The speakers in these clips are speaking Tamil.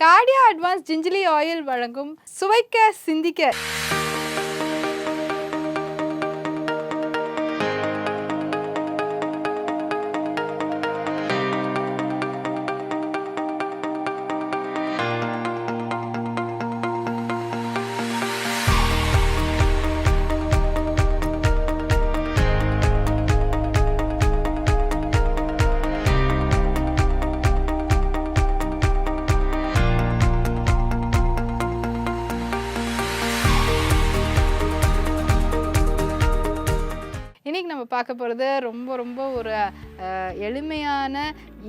கார்டியா அட்வான்ஸ் ஜிஞ்சலி ஆயில் வழங்கும் சுவைக்க சிந்திக்க. இன்றைக்கி நம்ம பார்க்க போகிறது ரொம்ப ஒரு எளிமையான,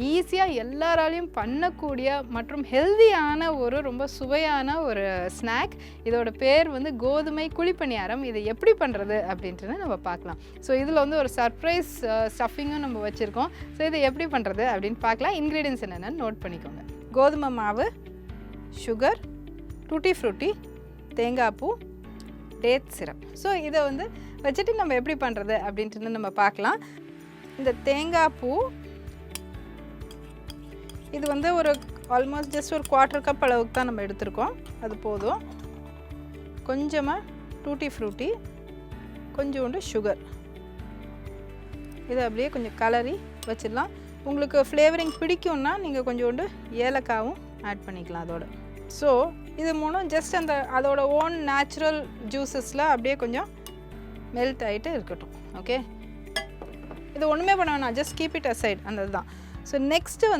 ஈஸியாக எல்லாராலையும் பண்ணக்கூடிய மற்றும் ஹெல்தியான ரொம்ப சுவையான ஒரு ஸ்நாக். இதோட பேர் கோதுமை குழிப்பணியாரம். இதை எப்படி பண்ணுறது அப்படின்ட்டு நம்ம பார்க்கலாம். ஸோ இதில் ஒரு சர்ப்ரைஸ் ஸ்டஃபிங்கும் நம்ம வச்சுருக்கோம். ஸோ இதை எப்படி பண்ணுறது அப்படின்னு பார்க்கலாம். இன்க்ரீடியன்ஸ் என்னென்னு நோட் பண்ணிக்கோங்க. கோதுமை மாவு, சுகர், டூட்டி ஃப்ரூட்டி, தேங்காய் பூ, டேட் சிரப். ஸோ இதை வச்சுட்டு நம்ம எப்படி பண்ணுறது அப்படின்ட்டு நம்ம பார்க்கலாம். இந்த தேங்காய் பூ இது ஒரு ஆல்மோஸ்ட் ஜஸ்ட் ஒரு 1/4 கப் அளவுக்கு தான் நம்ம எடுத்துருக்கோம். அது போதும். கொஞ்சமாக டூட்டி ஃப்ரூட்டி, கொஞ்சோண்டு சுகர். இதை அப்படியே கொஞ்சம் கலரி வச்சிடலாம். உங்களுக்கு ஃப்ளேவரிங் பிடிக்கும்னா நீங்கள் கொஞ்சோண்டு ஏலக்காவும் ஆட் பண்ணிக்கலாம் அதோட. ஸோ இது மூணும் ஜஸ்ட் அதோட ஓன் நேச்சுரல் ஜூஸஸில் அப்படியே கொஞ்சம் மெல்ட் ஆகிட்டு இருக்கட்டும். ஓகே, இது ஒன்றுமே பண்ண வேணாம், ஜஸ்ட் கீப் இட் அசைட். அந்த தான். ஸோ நெக்ஸ்ட்டு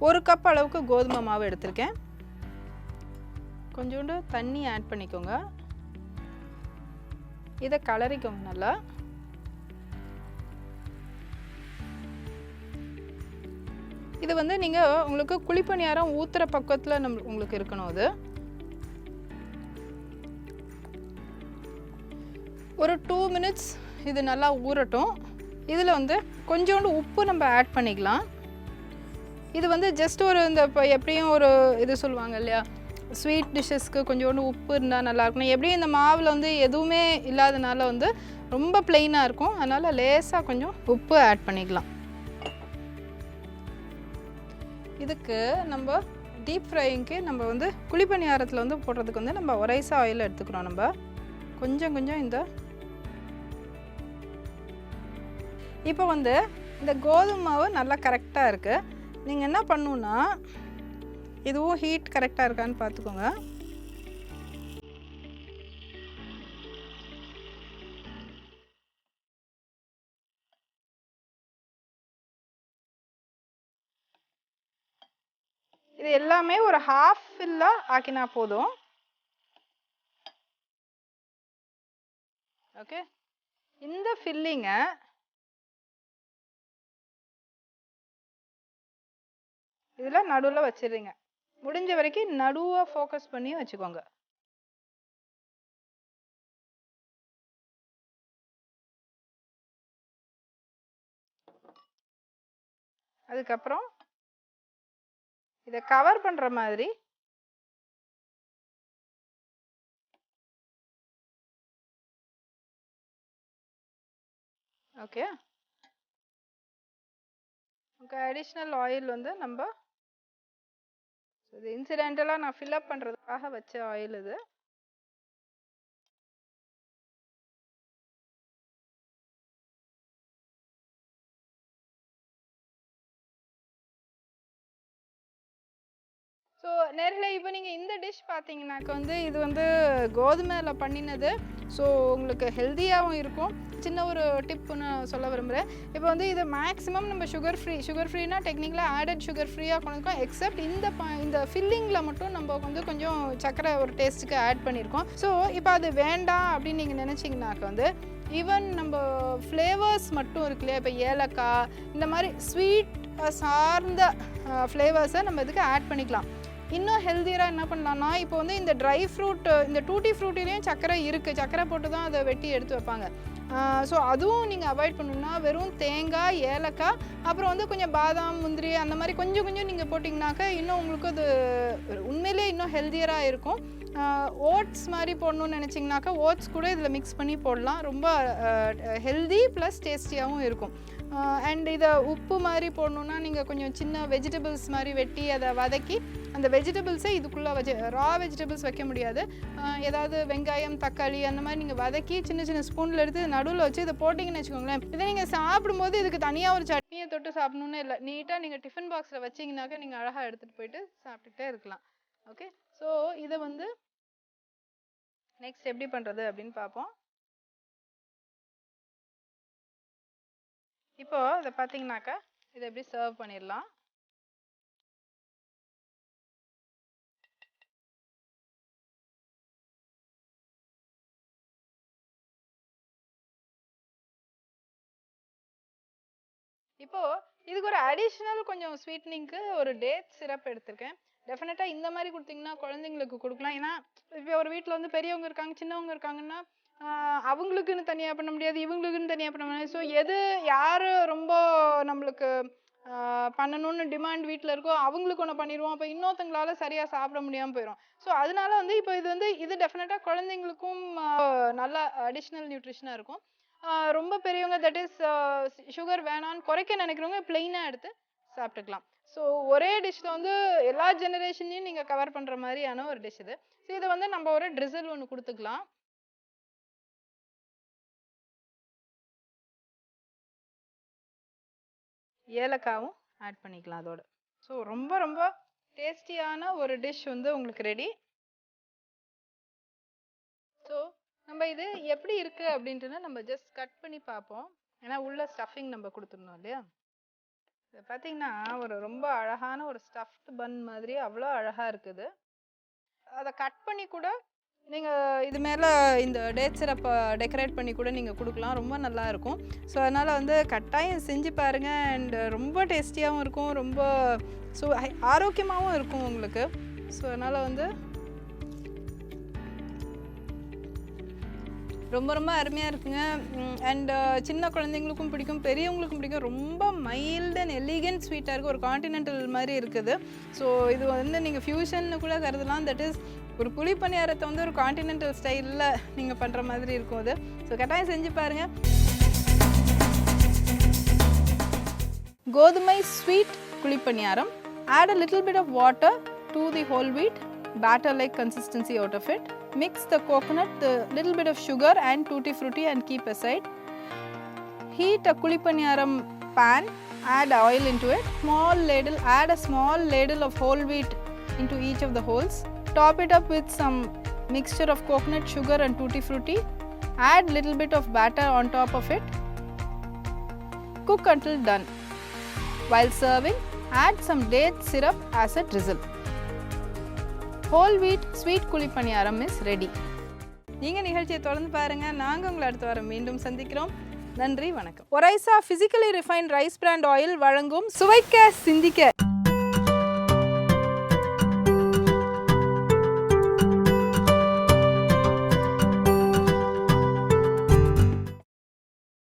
1 கப் அளவுக்கு கோதுமை மாவு எடுத்திருக்கேன். கொஞ்சோண்டு தண்ணி ஆட் பண்ணிக்கோங்க. இதை கலரிக்கோங்க நல்லா. இது நீங்கள் உங்களுக்கு குழிப்பணியாரம் ஊற்றுற பக்கத்தில் உங்களுக்கு இருக்கணும். அது ஒரு 2 மினிட்ஸ் இது நல்லா ஊறட்டும். இதில் கொஞ்சோண்டு உப்பு நம்ம ஆட் பண்ணிக்கலாம். இது ஜஸ்ட் இந்த இப்போ எப்படியும் இது சொல்லுவாங்க இல்லையா, ஸ்வீட் டிஷ்ஷஸ்க்கு கொஞ்சோண்டு உப்பு இருந்தால் நல்லாயிருக்கணும். எப்படியும் இந்த மாவில் எதுவுமே இல்லாதனால ரொம்ப ப்ளெயினாக இருக்கும். அதனால் லேசாக கொஞ்சம் உப்பு ஆட் பண்ணிக்கலாம். இதுக்கு நம்ம டீப் ஃப்ரைங்க்கு நம்ம குழிப்பணியாரத்தில் போடுறதுக்கு நம்ம ஒரைசா ஆயில் எடுத்துக்கிறோம். நம்ம கொஞ்சம் இந்த இப்போ இந்த கோதுமை மாவு நல்லா கரெக்டாக இருக்குது. நீங்கள் என்ன பண்ணணுன்னா, இதுவும் ஹீட் கரெக்டாக இருக்கான்னு பார்த்துக்கோங்க. இது எல்லாமே ஒரு ஹாஃப் ஃபில்லாக ஆக்கினா போதும். ஓகே, இந்த ஃபில்லிங்கை இதில் நடுவில் வச்சிடுறீங்க. முடிஞ்ச வரைக்கும் நடுவை ஃபோக்கஸ் பண்ணி வச்சுக்கோங்க. அதுக்கப்புறம் இதை கவர் பண்ணுற மாதிரி ஓகே. அடிஷ்னல் ஆயில் நம்ம இது இன்சிடென்டலாக நான் ஃபில்அப் பண்ணுறதுக்காக வச்ச ஆயில் இது. ஸோ நேரில் இப்போ நீங்கள் இந்த டிஷ் பார்த்தீங்கன்னாக்க இது கோதுமையில் பண்ணினது. ஸோ உங்களுக்கு ஹெல்த்தியாகவும் இருக்கும். சின்ன ஒரு டிப்பு நான் சொல்ல விரும்புகிறேன். இப்போ இது மேக்ஸிமம் நம்ம சுகர் ஃப்ரீனா டெக்னிக்கலாக ஆடட் சுகர் ஃப்ரீயாக கொண்டிருக்கோம். எக்ஸப்ட் இந்த ஃபில்லிங்கில் மட்டும் நம்ம கொஞ்சம் சர்க்கரை ஒரு டேஸ்ட்டுக்கு ஆட் பண்ணியிருக்கோம். ஸோ இப்போ அது வேண்டாம் அப்படின்னு நீங்கள் நினச்சிங்கனாக்க ஈவன் நம்ம ஃப்ளேவர்ஸ் மட்டும் இருக்கு இல்லையா, இப்போ ஏலக்காய் இந்த மாதிரி ஸ்வீட் சார்ந்த ஃப்ளேவர்ஸை நம்ம இதுக்கு ஆட் பண்ணிக்கலாம். இன்னும் ஹெல்த்தியராக என்ன பண்ணலாம்னா, இப்போ இந்த ட்ரை ஃப்ரூட், இந்த டூட்டி ஃப்ரூட்டிலையும் சர்க்கரை இருக்குது. சர்க்கரை போட்டு தான் அதை வெட்டி எடுத்து வைப்பாங்க. ஸோ அதுவும் நீங்கள் அவாய்ட் பண்ணணுன்னா வெறும் தேங்காய், ஏலக்காய், அப்புறம் கொஞ்சம் பாதாம், முந்திரி அந்த மாதிரி கொஞ்சம் நீங்கள் போட்டிங்கனாக்கா இன்னும் உங்களுக்கு அது உண்மையிலே இன்னும் ஹெல்த்தியராக இருக்கும். ஓட்ஸ் மாதிரி போடணும்னு நினச்சிங்கனாக்கா ஓட்ஸ் கூட இதில் மிக்ஸ் பண்ணி போடலாம். ரொம்ப ஹெல்தி ப்ளஸ் டேஸ்டியாகவும் இருக்கும். அண்ட் இதை உப்பு மாதிரி போடணுன்னா நீங்கள் கொஞ்சம் சின்ன வெஜிடபிள்ஸ் மாதிரி வெட்டி அதை வதக்கி அந்த வெஜிடபிள்ஸை இதுக்குள்ளே ரா வெஜிடபிள்ஸ் வைக்க முடியாது, ஏதாவது வெங்காயம் தக்காளி அந்த மாதிரி நீங்கள் வதக்கி சின்ன சின்ன ஸ்பூனில் எடுத்து நடுவில் வச்சு இதை போட்டிங்கன்னு வச்சுக்கோங்களேன். இதை நீங்கள் சாப்பிடும்போது இதுக்கு தனியாக ஒரு சட்னியை தொட்டு சாப்பிடணுன்னு இல்லை, நீட்டாக நீங்கள் டிஃபன் பாக்ஸில் வச்சிங்கனாக்கா நீங்கள் அழகாக எடுத்துகிட்டு போயிட்டு சாப்பிட்டுட்டே இருக்கலாம். ஓகே, ஸோ இதை வந்து நெக்ஸ்ட் எப்படி பண்ணுறது அப்படின்னு பார்ப்போம். இப்போ இதை பார்த்தீங்கன்னாக்கா இதை எப்படி சர்வ் பண்ணிடலாம். இப்போ இதுக்கு ஒரு அடிஷ்னல் கொஞ்சம் ஸ்வீட்னிங்க்கு ஒரு டேட் சிரப் எடுத்திருக்கேன். டெஃபினட்டாக இந்த மாதிரி கொடுத்தீங்கன்னா குழந்தைங்களுக்கு கொடுக்கலாம். ஏன்னா இப்போ ஒரு வீட்டில் வந்து பெரியவங்க இருக்காங்க, சின்னவங்க இருக்காங்கன்னா அவங்களுக்குன்னு தனியாக பண்ண முடியாது, இவங்களுக்குன்னு தனியாக பண்ண முடியாது. ஸோ எது யார் ரொம்ப நம்மளுக்கு பண்ணணும்னு டிமாண்ட் வீட்டில் இருக்கோ அவங்களுக்கு ஒன்று பண்ணிடுவோம், அப்போ இன்னொருத்தங்களால சரியாக சாப்பிட முடியாமல் போயிடும். ஸோ அதனால வந்து இப்போ இது டெஃபினட்டாக குழந்தைங்களுக்கும் நல்ல அடிஷ்னல் நியூட்ரிஷனாக இருக்கும். ரொம்ப பெரியவங்க தட் இஸ் சுகர் வேணான்னு குறைக்க நினைக்கிறவங்க பிளெயினாக எடுத்து சாப்பிட்டுக்கலாம். ஸோ ஒரே டிஷ்ஷில் வந்து எல்லா ஜெனரேஷன்லையும் நீங்கள் கவர் பண்ணுற மாதிரியான ஒரு டிஷ் இது. ஸோ இதை வந்து நம்ம ஒரு ட்ரிசில் ஒன்று கொடுத்துக்கலாம். ஏலக்காவும் ஆட் பண்ணிக்கலாம் அதோட. ஸோ ரொம்ப ரொம்ப டேஸ்டியான ஒரு டிஷ் வந்து உங்களுக்கு ரெடி. ஸோ நம்ம இது எப்படி இருக்கு அப்படின்ட்டு நம்ம ஜஸ்ட் கட் பண்ணி பார்ப்போம். ஏன்னா உள்ள ஸ்டஃபிங் நம்ம கொடுத்துருந்தோம் இல்லையா. இதை பார்த்தீங்கன்னா ஒரு ரொம்ப அழகான ஒரு ஸ்டஃப்டு பன் மாதிரி அவ்வளோ அழகாக இருக்குது. அதை கட் பண்ணி கூட நீங்கள் இது மேலே இந்த டேட் சிரப்பை டெக்கரேட் பண்ணி கூட நீங்கள் கொடுக்கலாம், ரொம்ப நல்லா இருக்கும். ஸோ அதனால் வந்து கட்டாயம் செஞ்சு பாருங்கள். அண்ட் ரொம்ப டேஸ்டியாகவும் இருக்கும், ரொம்ப ஆரோக்கியமாகவும் இருக்கும் உங்களுக்கு. ஸோ அதனால் வந்து ரொம்ப ரொம்ப அருமையாக இருக்குங்க. அண்ட் சின்ன குழந்தைங்களுக்கும் பிடிக்கும், பெரியவங்களுக்கும் பிடிக்கும். ரொம்ப மைல்டு அண்ட் எலிகன்ட் ஸ்வீட்டாக இருக்குது, ஒரு கான்டினென்டல் மாதிரி இருக்குது. ஸோ இது வந்து நீங்கள் ஃபியூஷன்னு கூட கருதலாம். தட் இஸ் ஒரு குழி பணியாரத்தை வந்து ஒரு கான்டினென்டல் ஸ்டைலில் நீங்கள் பண்ணுற மாதிரி இருக்கும் அது. ஸோ கட்டாயம் செஞ்சு பாருங்கள். கோதுமை sweet kuzhi paniyaram. Add a little bit of water to the whole wheat, batter like consistency out of it. Mix the coconut, the little bit of sugar and tutti frutti and keep aside. Heat a kuli paniyaram pan, add oil into it. Add a small ladle of whole wheat into each of the holes. Top it up with some mixture of coconut, sugar and tutti frutti. Add little bit of batter on top of it. Cook until done. While serving, add some date syrup as a drizzle. Whole wheat sweet kuzhi paniyaram is ready. நீங்கள் நிகழ்ச்சியை தொடர்ந்து பாருங்கள். நாங்கள் உங்களை அடுத்த வாரம் மீண்டும் சந்திக்கிறோம். நன்றி, வணக்கம். Oryza physically refined rice brand oil வழங்கும் சுவைக்க சிந்திக்க